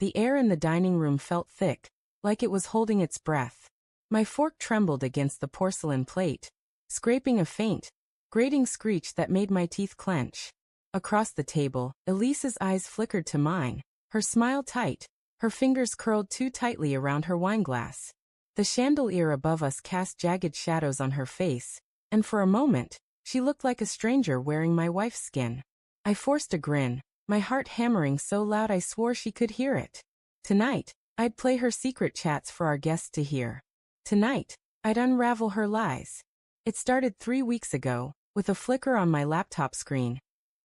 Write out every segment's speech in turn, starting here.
The air in the dining room felt thick, like it was holding its breath. My fork trembled against the porcelain plate, scraping a faint, grating screech that made my teeth clench. Across the table, Elise's eyes flickered to mine, her smile tight, her fingers curled too tightly around her wineglass. The chandelier above us cast jagged shadows on her face, and for a moment, she looked like a stranger wearing my wife's skin. I forced a grin, my heart hammering so loud I swore she could hear it. Tonight, I'd play her secret chats for our guests to hear. Tonight, I'd unravel her lies. It started 3 weeks ago, with a flicker on my laptop screen.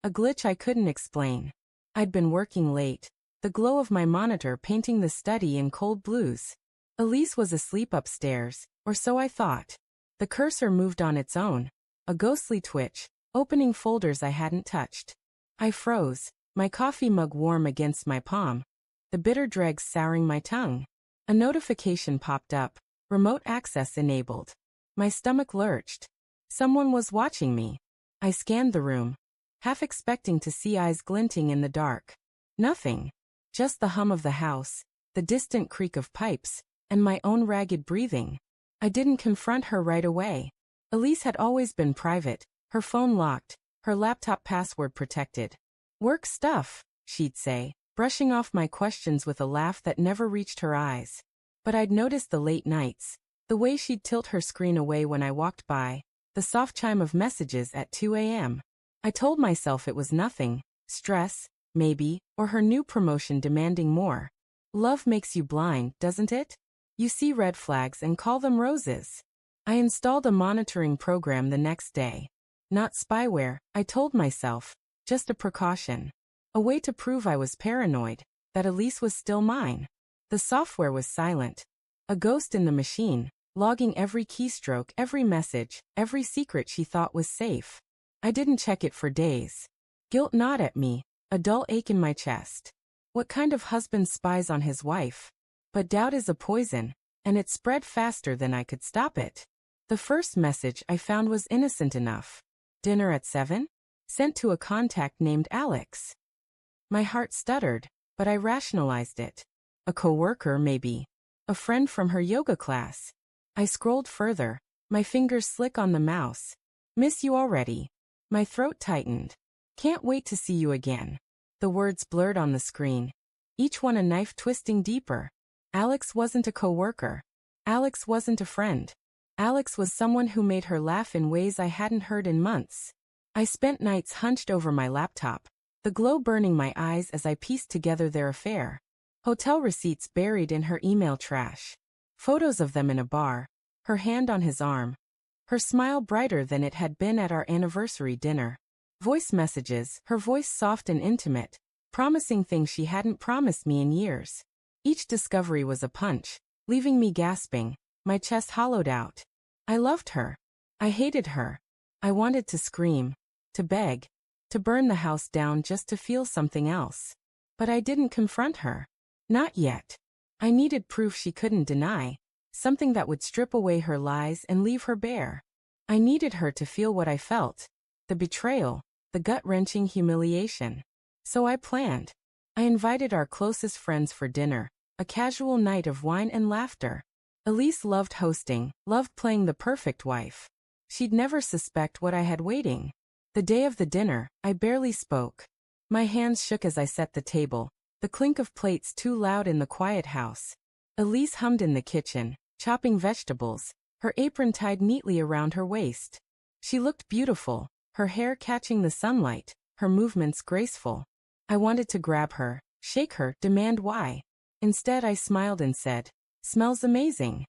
A glitch I couldn't explain. I'd been working late, the glow of my monitor painting the study in cold blues. Elise was asleep upstairs, or so I thought. The cursor moved on its own, a ghostly twitch, opening folders I hadn't touched. I froze, my coffee mug warm against my palm, the bitter dregs souring my tongue. A notification popped up, remote access enabled. My stomach lurched. Someone was watching me. I scanned the room, half expecting to see eyes glinting in the dark. Nothing. Just the hum of the house, the distant creak of pipes, and my own ragged breathing. I didn't confront her right away. Elise had always been private, her phone locked, her laptop password protected. "Work stuff," she'd say, brushing off my questions with a laugh that never reached her eyes. But I'd noticed the late nights, the way she'd tilt her screen away when I walked by, the soft chime of messages at 2 a.m. I told myself it was nothing, stress, maybe, or her new promotion demanding more. Love makes you blind, doesn't it? You see red flags and call them roses. I installed a monitoring program the next day. Not spyware, I told myself, just a precaution. A way to prove I was paranoid, that Elise was still mine. The software was silent. A ghost in the machine, logging every keystroke, every message, every secret she thought was safe. I didn't check it for days. Guilt gnawed at me, a dull ache in my chest. What kind of husband spies on his wife? But doubt is a poison, and it spread faster than I could stop it. The first message I found was innocent enough. "Dinner at 7?" Sent to a contact named Alex. My heart stuttered, but I rationalized it. A coworker, maybe. A friend from her yoga class. I scrolled further, my fingers slick on the mouse. "Miss you already." My throat tightened. "Can't wait to see you again." The words blurred on the screen, each one a knife twisting deeper. Alex wasn't a coworker. Alex wasn't a friend. Alex was someone who made her laugh in ways I hadn't heard in months. I spent nights hunched over my laptop, the glow burning my eyes as I pieced together their affair. Hotel receipts buried in her email trash. Photos of them in a bar, her hand on his arm. Her smile brighter than it had been at our anniversary dinner. Voice messages, her voice soft and intimate, promising things she hadn't promised me in years. Each discovery was a punch, leaving me gasping, my chest hollowed out. I loved her. I hated her. I wanted to scream, to beg, to burn the house down just to feel something else. But I didn't confront her. Not yet. I needed proof she couldn't deny, something that would strip away her lies and leave her bare. I needed her to feel what I felt, the betrayal, the gut-wrenching humiliation. So I planned. I invited our closest friends for dinner, a casual night of wine and laughter. Elise loved hosting, loved playing the perfect wife. She'd never suspect what I had waiting. The day of the dinner, I barely spoke. My hands shook as I set the table, the clink of plates too loud in the quiet house. Elise hummed in the kitchen, chopping vegetables, her apron tied neatly around her waist. She looked beautiful, her hair catching the sunlight, her movements graceful. I wanted to grab her, shake her, demand why. Instead I smiled and said, "Smells amazing."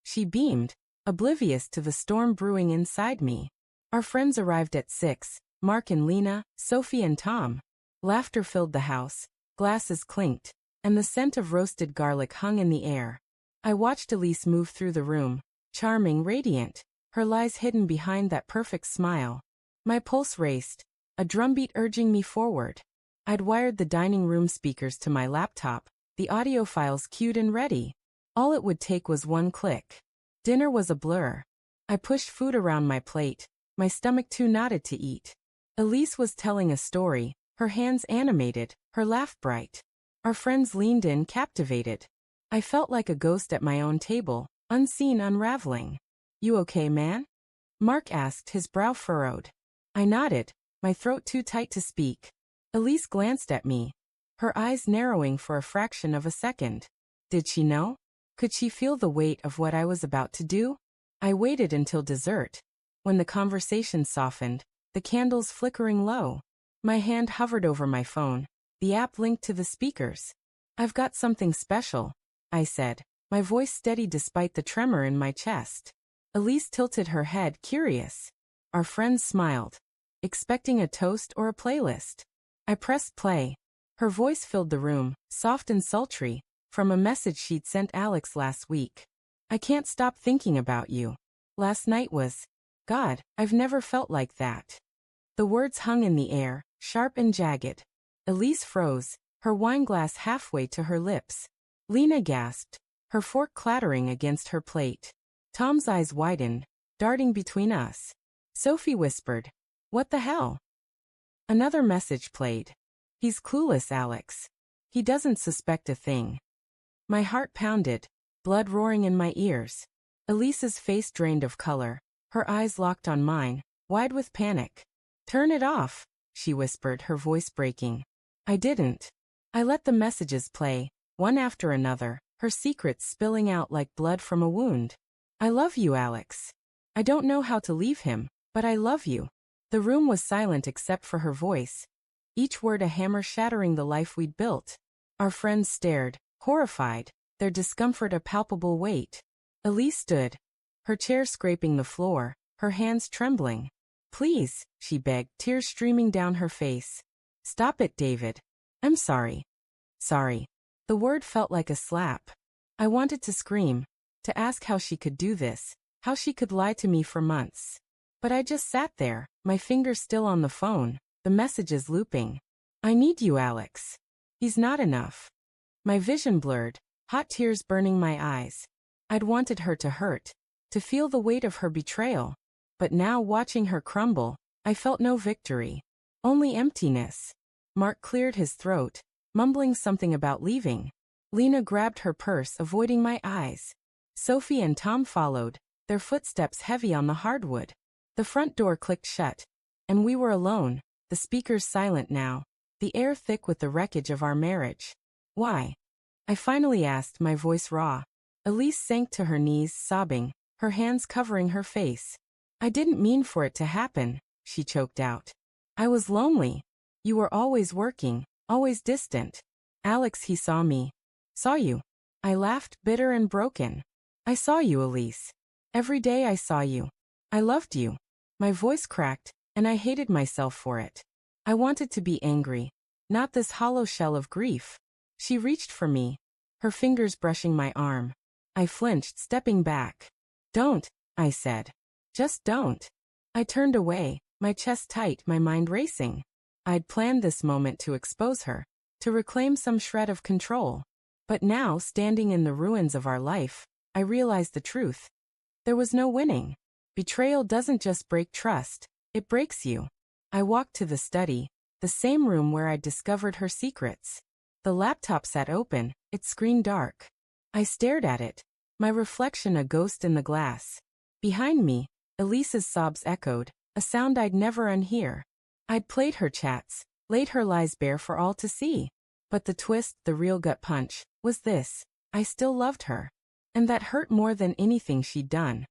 She beamed, oblivious to the storm brewing inside me. Our friends arrived at 6, Mark and Lena, Sophie and Tom. Laughter filled the house, glasses clinked, and the scent of roasted garlic hung in the air. I watched Elise move through the room, charming, radiant, her lies hidden behind that perfect smile. My pulse raced, a drumbeat urging me forward. I'd wired the dining room speakers to my laptop, the audio files queued and ready. All it would take was one click. Dinner was a blur. I pushed food around my plate, my stomach too knotted to eat. Elise was telling a story, her hands animated, her laugh bright. Our friends leaned in, captivated. I felt like a ghost at my own table, unseen, unraveling. You okay, man? Mark asked, his brow furrowed. I nodded, my throat too tight to speak. Elise glanced at me, her eyes narrowing for a fraction of a second. Did she know? Could she feel the weight of what I was about to do? I waited until dessert. When the conversation softened, the candles flickering low, my hand hovered over my phone, the app linked to the speakers. I've got something special, I said, my voice steady despite the tremor in my chest. Elise tilted her head, curious. Our friends smiled, expecting a toast or a playlist. I pressed play. Her voice filled the room, soft and sultry, from a message she'd sent Alex last week. I can't stop thinking about you. Last night was, God, I've never felt like that. The words hung in the air, sharp and jagged. Elise froze, her wineglass halfway to her lips. Lena gasped, her fork clattering against her plate. Tom's eyes widened, darting between us. Sophie whispered, "What the hell?" Another message played. He's clueless, Alex. He doesn't suspect a thing. My heart pounded, blood roaring in my ears. Elise's face drained of color, her eyes locked on mine, wide with panic. "Turn it off," she whispered, her voice breaking. I didn't. I let the messages play, one after another, her secrets spilling out like blood from a wound. "I love you, Alex. I don't know how to leave him, but I love you." The room was silent except for her voice, each word a hammer shattering the life we'd built. Our friends stared, horrified, their discomfort a palpable weight. Elise stood, her chair scraping the floor, her hands trembling. "Please," she begged, tears streaming down her face. "Stop it, David. I'm sorry." Sorry. The word felt like a slap. I wanted to scream, to ask how she could do this, how she could lie to me for months. But I just sat there, my fingers still on the phone, the messages looping. "I need you, Alex. He's not enough." My vision blurred, hot tears burning my eyes. I'd wanted her to hurt, to feel the weight of her betrayal. But now, watching her crumble, I felt no victory, only emptiness. Mark cleared his throat, mumbling something about leaving. Lena grabbed her purse, avoiding my eyes. Sophie and Tom followed, their footsteps heavy on the hardwood. The front door clicked shut, and we were alone, the speakers silent now, the air thick with the wreckage of our marriage. "Why?" I finally asked, my voice raw. Elise sank to her knees, sobbing, her hands covering her face. "I didn't mean for it to happen," she choked out. "I was lonely. You were always working, always distant." "Alex," he saw me. "Saw you." I laughed, bitter and broken. "I saw you, Elise. Every day I saw you. I loved you." My voice cracked, and I hated myself for it. I wanted to be angry, not this hollow shell of grief. She reached for me, her fingers brushing my arm. I flinched, stepping back. "Don't," I said. "Just don't." I turned away, my chest tight, my mind racing. I'd planned this moment to expose her, to reclaim some shred of control. But now, standing in the ruins of our life, I realized the truth. There was no winning. Betrayal doesn't just break trust, it breaks you. I walked to the study, the same room where I'd discovered her secrets. The laptop sat open, its screen dark. I stared at it, my reflection a ghost in the glass. Behind me, Elise's sobs echoed, a sound I'd never unhear. I'd played her chats, laid her lies bare for all to see. But the twist, the real gut punch, was this: I still loved her. And that hurt more than anything she'd done.